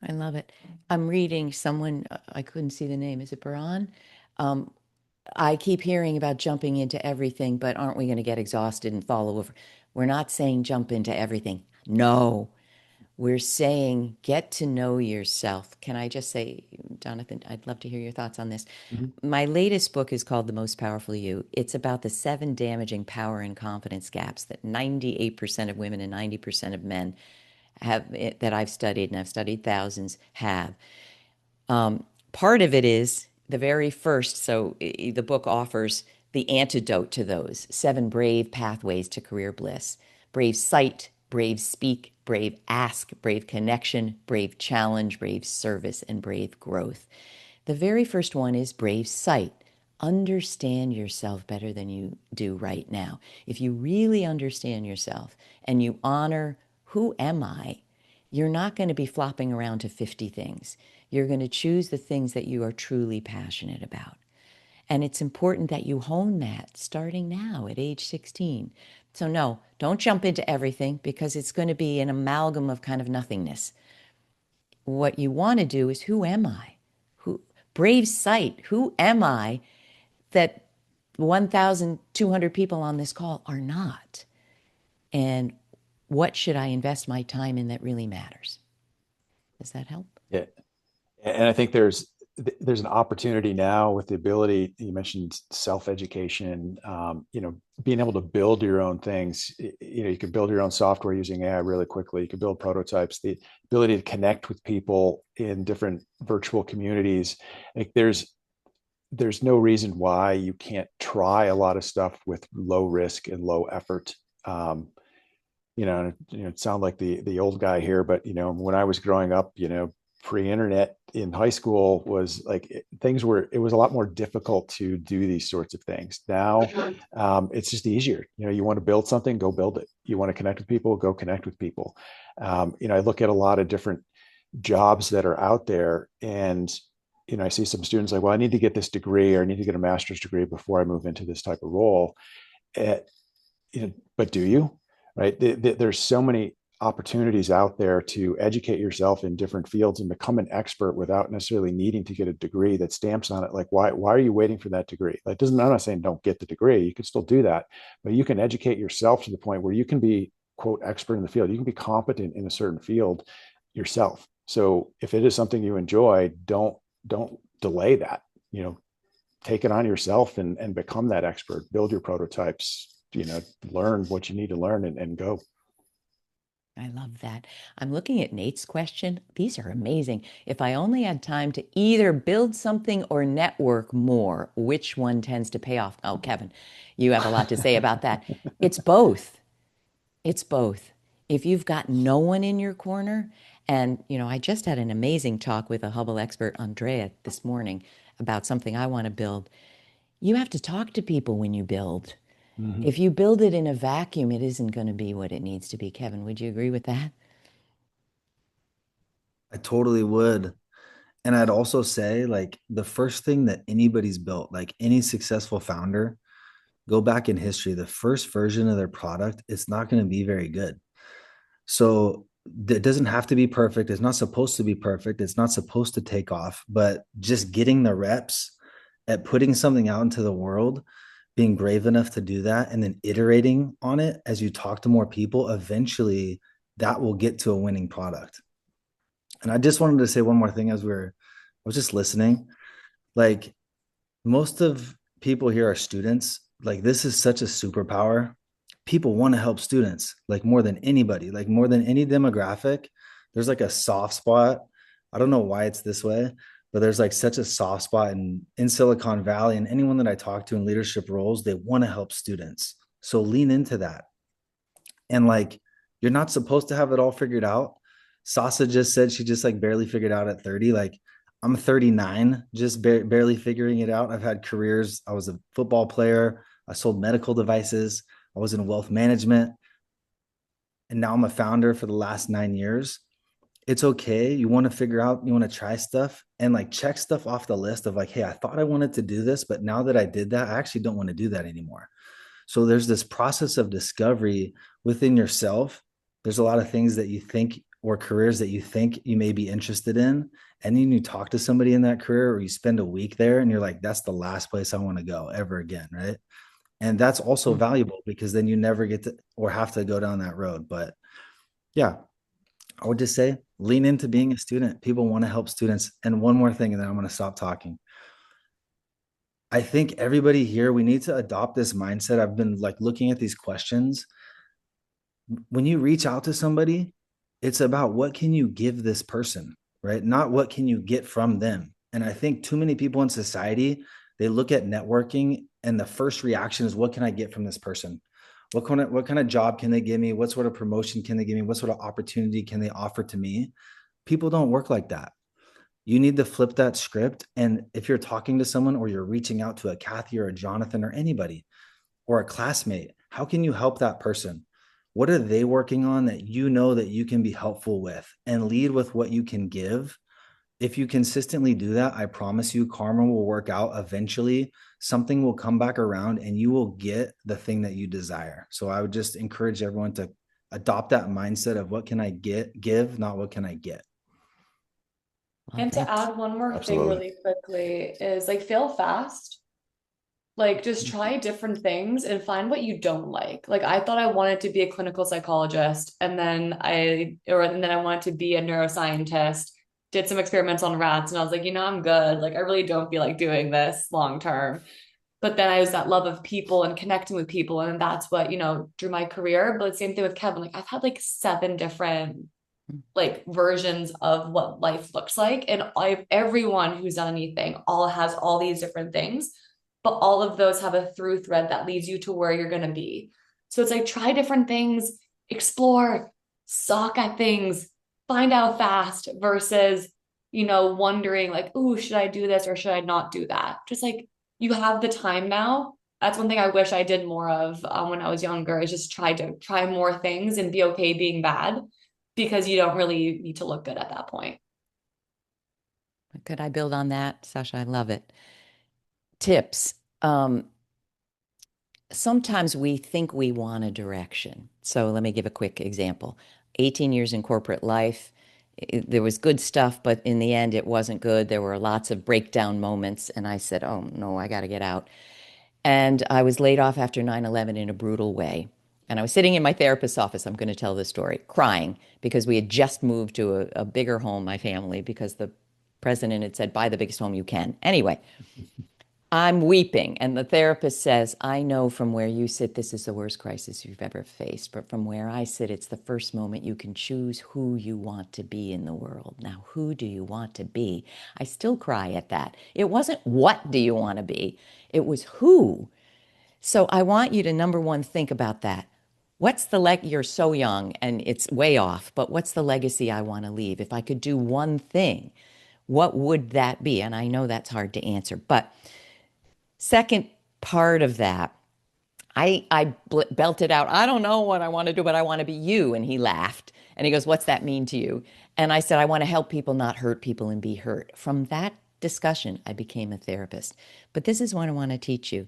I love it. I'm reading someone, I couldn't see the name. Is it Baran? Um, I keep hearing about jumping into everything, but aren't we going to get exhausted and fall over? We're not saying jump into everything. No, we're saying get to know yourself. Can I just say, Jonathan, I'd love to hear your thoughts on this. Mhm. My latest book is called The Most Powerful You. It's about the 7 damaging power and confidence gaps that 98% of women and 90% of men have, that I've studied, and I've studied thousands, have. Part of it is the very first, so the book offers the antidote to those 7 brave pathways to career bliss: brave sight, brave speak, brave ask, brave connection, brave challenge, brave service, and brave growth. The very first one is brave sight. Understand yourself better than you do right now. If you really understand yourself and you honor who am I, you're not going to be flopping around to 50 things. You're going to choose the things that you are truly passionate about. And it's important that you hone that starting now at age 16. So, no, don't jump into everything because it's going to be an amalgam of kind of nothingness. What you want to do is, who am I? Who, brave sight, who am I that 1,200 people on this call are not? And what should I invest my time in that really matters? Does that help? Yeah. And I think there's an opportunity now with the ability, you mentioned self-education, being able to build your own things. You can build your own software using AI really quickly. You can build prototypes, the ability to connect with people in different virtual communities. Like there's no reason why you can't try a lot of stuff with low risk and low effort. It sound like the old guy here, but when I was growing up, pre-internet in high school was like it was a lot more difficult to do these sorts of things. Now it's just easier. You want to build something, go build it. You want to connect with people, go connect with people. I look at a lot of different jobs that are out there, and I see some students like, well, I need to get this degree or I need to get a master's degree before I move into this type of role. At, but do you? Right? There's so many opportunities out there to educate yourself in different fields and become an expert without necessarily needing to get a degree that stamps on it. Like, why are you waiting for that degree? Like, I'm not saying don't get the degree. You can still do that, but you can educate yourself to the point where you can be, quote, expert in the field. You can be competent in a certain field yourself. So if it is something you enjoy, don't delay that. Take it on yourself and become that expert. Build your prototypes. Learn what you need to learn and go. I love that. I'm looking at Nate's question. These are amazing. If I only had time to either build something or network more, which one tends to pay off? Oh, Kevin, you have a lot to say about that. It's both. It's both. If you've got no one in your corner, and I just had an amazing talk with a Hubble expert, Andrea, this morning about something I want to build. You have to talk to people when you build. Mm-hmm. If you build it in a vacuum, it isn't going to be what it needs to be. Kevin, would you agree with that? I totally would. And I'd also say, like, the first thing that anybody's built, like any successful founder, go back in history, the first version of their product, it's not going to be very good. So it doesn't have to be perfect. It's not supposed to be perfect. It's not supposed to take off, but just getting the reps at putting something out into the world, being brave enough to do that, and then iterating on it as you talk to more people, eventually that will get to a winning product. And I just wanted to say one more thing as I was just listening. Like, most of people here are students. Like, this is such a superpower. People want to help students like more than anybody, like more than any demographic. There's like a soft spot. I don't know why it's this way, but there's like such a soft spot in Silicon Valley, and anyone that I talk to in leadership roles, they want to help students. So lean into that. And like, you're not supposed to have it all figured out. Sasa just said she just like barely figured out at 30. Like, I'm 39, just barely figuring it out. I've had careers. I was a football player. I sold medical devices. I was in wealth management. And now I'm a founder for the last 9 years. It's okay. You want to figure out, you want to try stuff and like check stuff off the list of like, hey, I thought I wanted to do this, but now that I did that, I actually don't want to do that anymore. So there's this process of discovery within yourself. There's a lot of things that you think, or careers that you think you may be interested in. And then you talk to somebody in that career, or you spend a week there and you're like, that's the last place I want to go ever again. Right. And that's also valuable because then you never get to or have to go down that road. But yeah, I would just say lean into being a student. People want to help students. And one more thing, and then I'm going to stop talking. I think everybody here, we need to adopt this mindset. I've been like looking at these questions. When you reach out to somebody, it's about what can you give this person, right? Not what can you get from them. And I think too many people in society, they look at networking and the first reaction is, what can I get from this person? What kind of job can they give me? What sort of promotion can they give me? What sort of opportunity can they offer to me? People don't work like that. You need to flip that script. And if you're talking to someone or you're reaching out to a Kathy or a Jonathan or anybody or a classmate, how can you help that person? What are they working on that you know that you can be helpful with, and lead with what you can give? If you consistently do that, I promise you, karma will work out. Eventually, something will come back around and you will get the thing that you desire. So I would just encourage everyone to adopt that mindset of what can I give, not what can I get. Love And to that. add one more thing Absolutely. really quickly is like fail fast. Like just try different things and find what you don't like. Like I thought I wanted to be a clinical psychologist and then I wanted to be a neuroscientist, did some experiments on rats and I was like, I'm good. Like I really don't feel like doing this long term. But then I was that love of people and connecting with people. And that's what, drew my career. But same thing with Kevin. Like I've had like 7 different like versions of what life looks like. And everyone who's done anything all has all these different things, but all of those have a through thread that leads you to where you're going to be. So it's like try different things, explore, suck at things, find out fast versus, wondering like, oh, should I do this or should I not do that? Just like you have the time now. That's one thing I wish I did more of when I was younger, is just try more things and be okay being bad because you don't really need to look good at that point. Could I build on that, Sasha? I love it. Tips. Sometimes we think we want a direction. So let me give a quick example. 18 years in corporate life, there was good stuff, but in the end, it wasn't good. There were lots of breakdown moments. And I said, oh, no, I got to get out. And I was laid off after 9/11 in a brutal way. And I was sitting in my therapist's office, I'm going to tell this story, crying because we had just moved to a bigger home, my family, because the president had said, buy the biggest home you can. Anyway, I'm weeping. And the therapist says, I know from where you sit, this is the worst crisis you've ever faced. But from where I sit, it's the first moment you can choose who you want to be in the world. Now, who do you want to be? I still cry at that. It wasn't what do you want to be? It was who. So I want you to, number one, think about that. What's the you're so young and it's way off, but what's the legacy I want to leave? If I could do one thing, what would that be? And I know that's hard to answer, but second part of that, I belted out, I don't know what I want to do, but I want to be you. And he laughed and he goes, what's that mean to you? And I said, I want to help people, not hurt people and be hurt. From that discussion, I became a therapist. But this is what I want to teach you.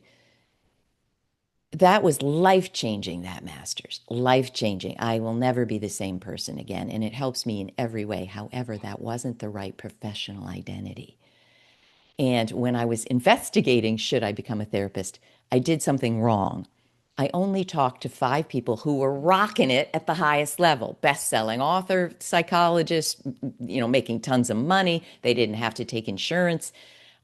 that was life-changing, that master's, life-changing. I will never be the same person again, and it helps me in every way. However, that wasn't the right professional identity. And when I was investigating, should I become a therapist, I did something wrong. I only talked to 5 people who were rocking it at the highest level. Best-selling author, psychologist, making tons of money. They didn't have to take insurance.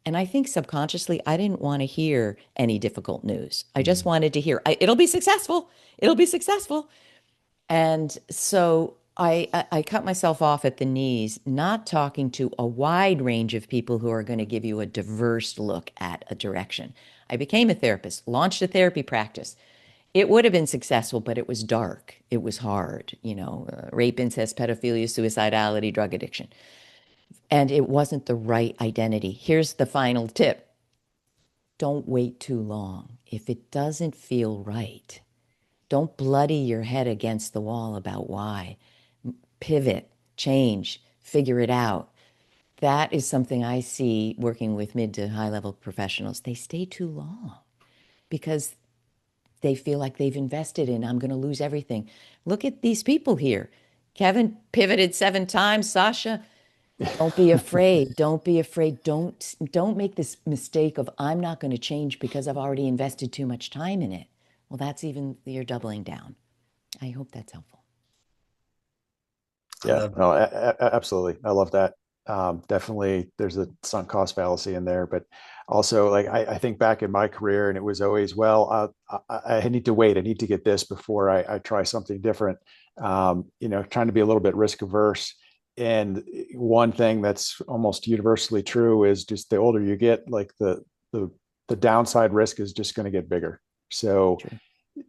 And I think subconsciously, I didn't want to hear any difficult news. I just wanted to hear, it'll be successful. It'll be successful. And so I cut myself off at the knees, not talking to a wide range of people who are going to give you a diverse look at a direction. I became a therapist, launched a therapy practice. It would have been successful, but it was dark. It was hard, rape, incest, pedophilia, suicidality, drug addiction. And it wasn't the right identity. Here's the final tip. Don't wait too long. If it doesn't feel right, don't bloody your head against the wall about why. Pivot, change, figure it out. That is something I see working with mid to high level professionals. They stay too long because they feel like they've invested in, I'm going to lose everything. Look at these people here. Kevin pivoted 7 times. Sasha, don't be afraid. Don't be afraid. Don't make this mistake of I'm not going to change because I've already invested too much time in it. Well, that's even you're doubling down. I hope that's helpful. Yeah, no, absolutely. I love that. Definitely, there's a sunk cost fallacy in there, but also, like I think back in my career, and it was always, well, I need to wait. I need to get this before I try something different. Trying to be a little bit risk averse. And one thing that's almost universally true is just the older you get, like the the downside risk is just going to get bigger. So True.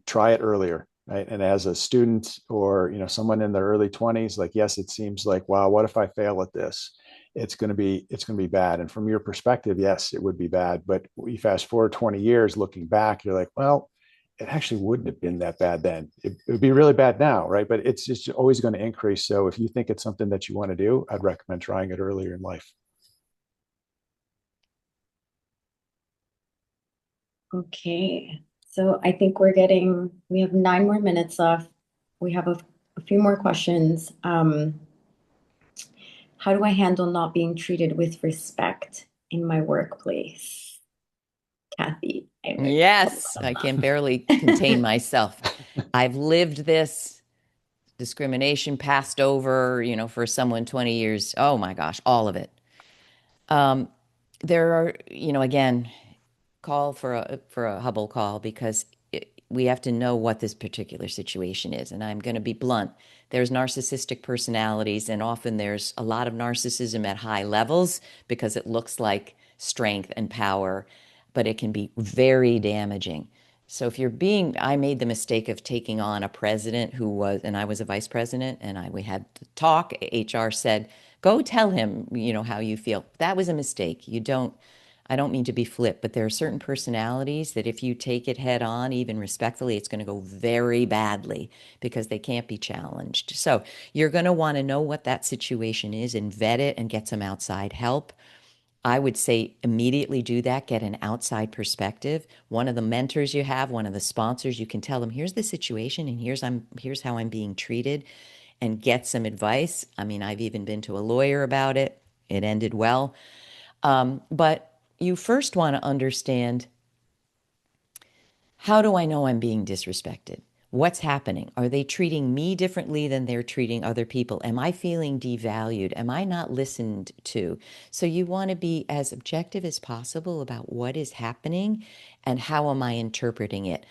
try it earlier, right? And as a student or someone in their early 20s, like, yes, it seems like, wow, what if I fail at this? It's going to be bad. And from your perspective, yes, it would be bad. But you fast forward 20 years looking back, you're like, well, it actually wouldn't have been that bad then. It would be really bad now, right? But it's just always going to increase. So if you think it's something that you want to do, I'd recommend trying it earlier in life. Okay. So I think we have 9 more minutes left. We have a few more questions. How do I handle not being treated with respect in my workplace? Kathy. Yes, I can barely contain myself. I've lived this discrimination passed over, for someone 20 years. Oh my gosh, all of it. There are, again, call for a Hubble call because we have to know what this particular situation is. And I'm going to be blunt. There's narcissistic personalities, and often there's a lot of narcissism at high levels because it looks like strength and power, but it can be very damaging. So if I made the mistake of taking on a president and I was a vice president, and we had to talk. HR said, go tell him, how you feel. That was a mistake. I don't mean to be flip, but there are certain personalities that if you take it head on, even respectfully, it's going to go very badly because they can't be challenged. So you're going to want to know what that situation is and vet it and get some outside help. I would say immediately do that, get an outside perspective. One of the mentors you have, one of the sponsors, you can tell them, here's the situation and here's how I'm being treated, and get some advice. I mean, I've even been to a lawyer about it. It ended well. But you first want to understand, how do I know I'm being disrespected? What's happening? Are they treating me differently than they're treating other people? Am I feeling devalued? Am I not listened to? So you want to be as objective as possible about what is happening and how am I interpreting it.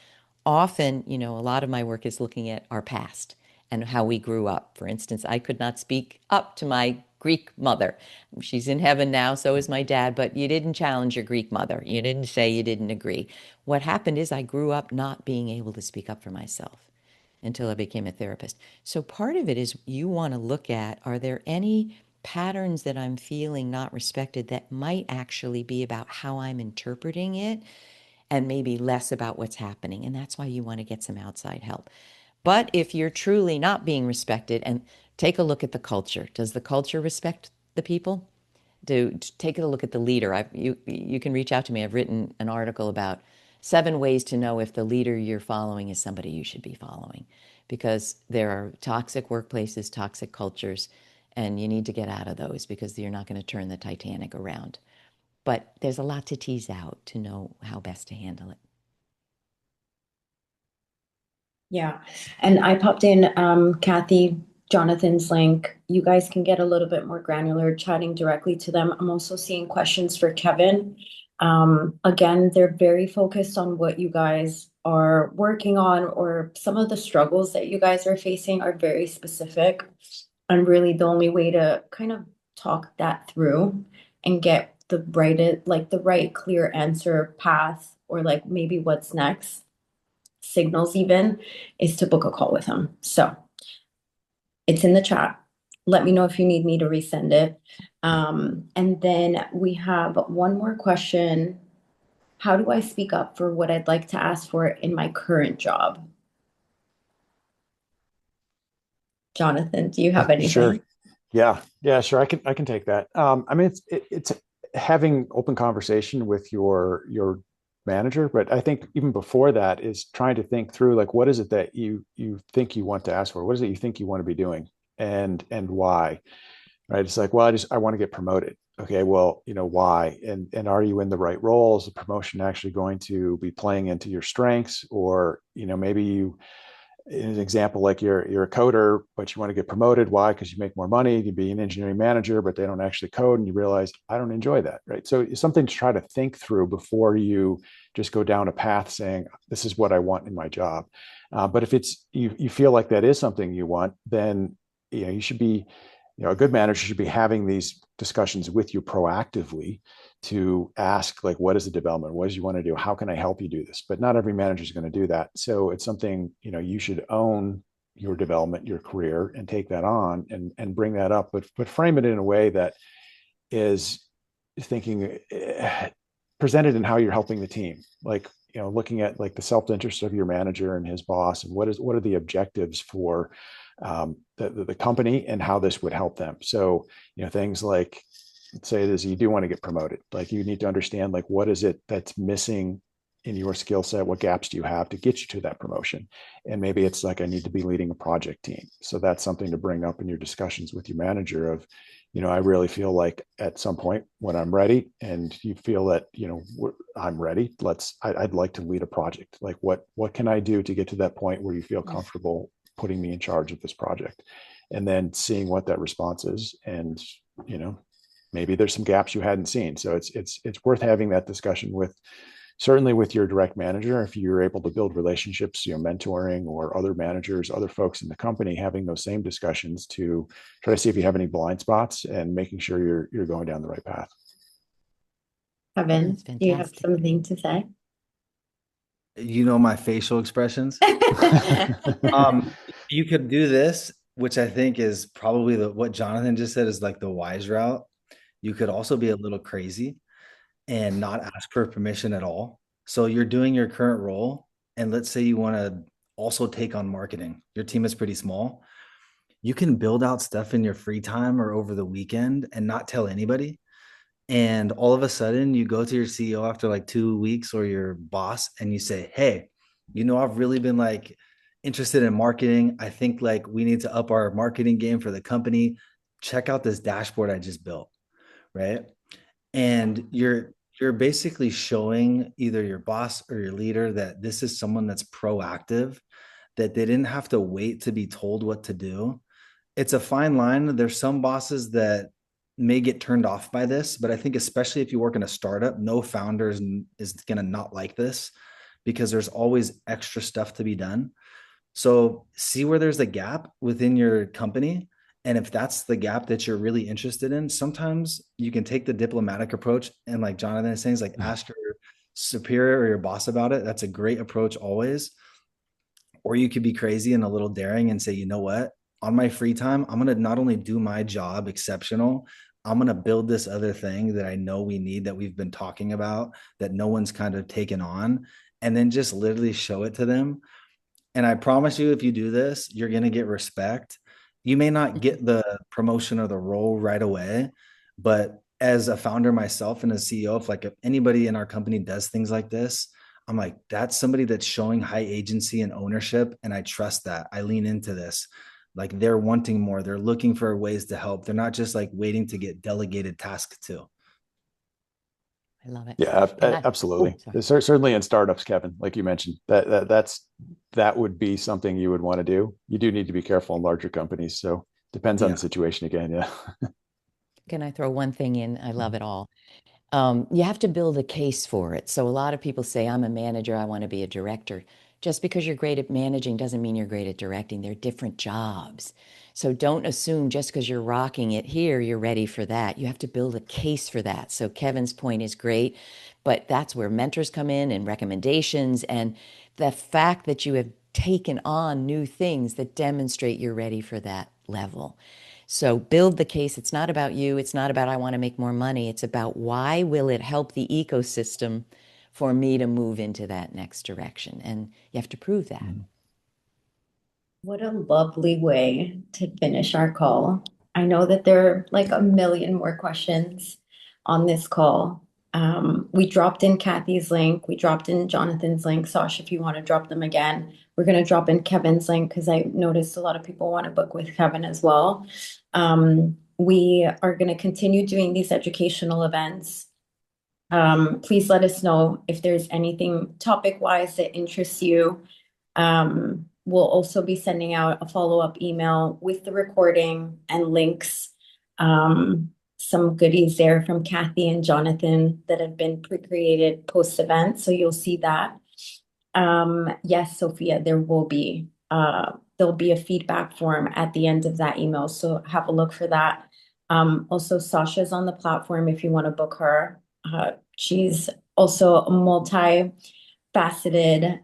Often, a lot of my work is looking at our past and how we grew up. For instance, I could not speak up to my Greek mother. She's in heaven now, so is my dad, but you didn't challenge your Greek mother. You didn't say you didn't agree. What happened is I grew up not being able to speak up for myself until I became a therapist. So part of it is you want to look at, are there any patterns that I'm feeling not respected that might actually be about how I'm interpreting it and maybe less about what's happening? And that's why you want to get some outside help. But if you're truly not being respected, and take a look at the culture. Does the culture respect the people? Take a look at the leader. You can reach out to me. I've written an article about 7 ways to know if the leader you're following is somebody you should be following, because there are toxic workplaces, toxic cultures, and you need to get out of those because you're not going to turn the Titanic around. But there's a lot to tease out to know how best to handle it. Yeah. And I popped in Kathy, Jonathan's link. You guys can get a little bit more granular chatting directly to them. I'm also seeing questions for Kevin. Again, they're very focused on what you guys are working on, or some of the struggles that you guys are facing are very specific. And really the only way to kind of talk that through and get the right clear answer path, or like maybe what's next, signals even, is to book a call with him. So it's in the chat. Let me know if you need me to resend it. And then we have one more question. How do I speak up for what I'd like to ask for in my current job? Jonathan, do you have anything? Sure. Yeah, sure. I can take that. I mean, it's having open conversation with your manager, but I think even before that is trying to think through, like, what is it that you think you want to ask for? What is it you think you want to be doing, and why? Right? It's like, well, I want to get promoted. Okay, well, why? And are you in the right role? Is the promotion actually going to be playing into your strengths? Or, maybe you, in an example, like you're a coder, but you want to get promoted. Why? Because you make more money. You'd be an engineering manager, but they don't actually code, and you realize, I don't enjoy that. Right? So it's something to try to think through before you just go down a path saying, this is what I want in my job. But if it's you feel like that is something you want, then you should be, a good manager should be having these discussions with you proactively to ask, like, what is the development? What do you want to do? How can I help you do this? But not every manager is going to do that. So it's something, you should own your development, your career, and take that on and bring that up, but frame it in a way that is thinking, presented in how you're helping the team. Like, looking at like the self-interest of your manager and his boss, and what are the objectives for the company, and how this would help them. So, things like, let's say it is you do want to get promoted. Like, you need to understand, like, what is it that's missing in your skill set? What gaps do you have to get you to that promotion? And maybe it's like, I need to be leading a project team. So that's something to bring up in your discussions with your manager of, I really feel like at some point when I'm ready, and you feel that, I'm ready, I'd like to lead a project. Like, what can I do to get to that point where you feel comfortable putting me in charge of this project? And then seeing what that response is. And, maybe there's some gaps you hadn't seen. So it's worth having that discussion certainly with your direct manager. If you're able to build relationships, mentoring, or other managers, other folks in the company, having those same discussions to try to see if you have any blind spots and making sure you're going down the right path. Kevin, do you have something to say? My facial expressions. You could do this, which I think is probably what Jonathan just said is like the wise route. You could also be a little crazy and not ask for permission at all. So you're doing your current role, and let's say you want to also take on marketing. Your team is pretty small. You can build out stuff in your free time or over the weekend and not tell anybody. And all of a sudden you go to your CEO after like 2 weeks, or your boss, and you say, hey, I've really been like interested in marketing. I think like we need to up our marketing game for the company. Check out this dashboard I just built. Right. And you're basically showing either your boss or your leader that this is someone that's proactive, that they didn't have to wait to be told what to do. It's a fine line. There's some bosses that may get turned off by this, but I think especially if you work in a startup, no founder is going to not like this, because there's always extra stuff to be done. So see where there's a gap within your company. And if that's the gap that you're really interested in, sometimes you can take the diplomatic approach. And like Jonathan is saying, is like, ask your superior or your boss about it. That's a great approach always. Or you could be crazy and a little daring and say, you know what, on my free time, I'm going to not only do my job exceptional, I'm going to build this other thing that I know we need, that we've been talking about, that no one's kind of taken on, and then just literally show it to them. And I promise you, if you do this, you're going to get respect. You may not get the promotion or the role right away, but as a founder myself and a CEO, if like if anybody in our company does things like this, I'm like, that's somebody that's showing high agency and ownership. And I trust that. I lean into this. Like they're wanting more. They're looking for ways to help. They're not just like waiting to get delegated tasks to. I love it. Yeah, And I, absolutely. sorry. Certainly in startups, Kevin, like you mentioned, that would be something you would want to do. You do need to be careful in larger companies. So depends on Yeah. the situation again. Yeah. Can I throw one thing in? I love it all. You have to build a case for it. So a lot of people say, I'm a manager, I want to be a director. Just because you're great at managing doesn't mean you're great at directing. They're different jobs. So don't assume just because you're rocking it here, you're ready for that. You have to build a case for that. So Kevin's point is great, but that's where mentors come in and recommendations and the fact that you have taken on new things that demonstrate you're ready for that level. So build the case. It's not about you. It's not about I want to make more money. It's about why will it help the ecosystem for me to move into that next direction? And you have to prove that. What a lovely way to finish our call. I know that there are like a million more questions on this call. We dropped in Kathy's link. We dropped in Jonathan's link. Sash, if you want to drop them again, we're going to drop in Kevin's link because I noticed a lot of people want to book with Kevin as well. We are going to continue doing these educational events. Please let us know if there's anything topic-wise that interests you. We'll also be sending out a follow-up email with the recording and links. Some goodies there from Kathy and Jonathan that have been pre-created post-event, so you'll see that. Yes, Sophia, there'll be a feedback form at the end of that email, so have a look for that. Also, Sasha's on the platform if you want to book her. She's also a multi-faceted,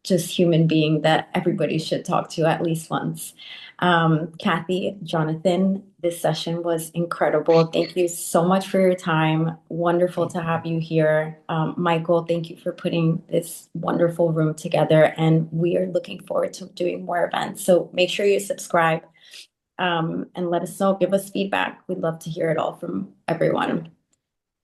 just human being that everybody should talk to at least once. Kathy, Jonathan, this session was incredible. Thank you so much for your time. Wonderful to have you here. Michael, thank you for putting this wonderful room together. And we are looking forward to doing more events. So make sure you subscribe and let us know, give us feedback. We'd love to hear it all from everyone.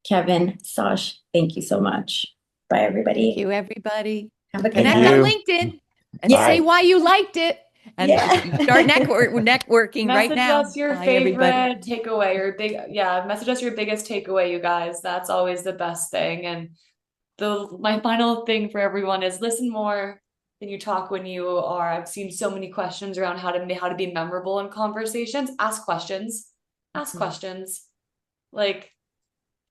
Kevin, Sash, thank you so much. Bye, everybody. Thank you, everybody. Have a good Connect night. on LinkedIn and Yeah. say why you liked it. And Yeah. start networking right Message now. us your Bye, favorite everybody. takeaway, message us your biggest takeaway, you guys. That's always the best thing. And my final thing for everyone is listen more than you talk when you are. I've seen so many questions around how to be memorable in conversations. Ask questions. Ask questions. Like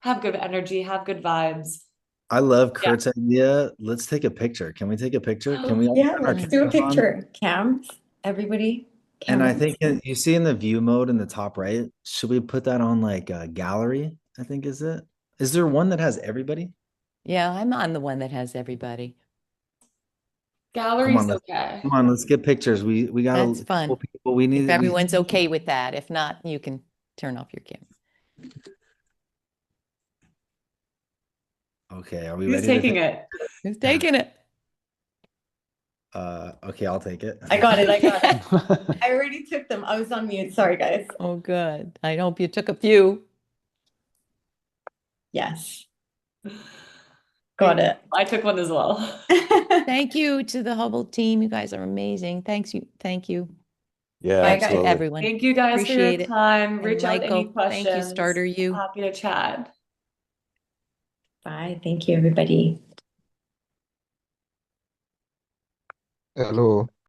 have good energy, have good vibes. I love Kurt's idea. Let's take a picture. Can we take a picture? Can we all Yeah, turn our let's do a cameras on? picture. Cams, everybody. And I Cams. think you see in the view mode in the top right, should we put that on like a gallery? I think is it. Is there one that has everybody? Yeah, I'm on the one that has everybody. Gallery's okay. Come on, let's get pictures. We got That's a fun. couple people. We need If everyone's okay with that. If not, you can turn off your camera. Okay, are we Who's ready taking to it? Who's taking it? Okay, I'll take it. I got it. I already took them. I was on mute. Sorry, guys. Oh, good. I hope you took a few. Yes. Got it. I took one as well. Thank you to the Hubble team. You guys are amazing. Thank you. Thank you. Yeah, Bye, Thanks guys. to absolutely. everyone. Thank you guys for your Appreciate it. time. And Reach out any Michael, questions. thank you, Starter You. Happy to chat. Bye. Thank you, everybody. Hello.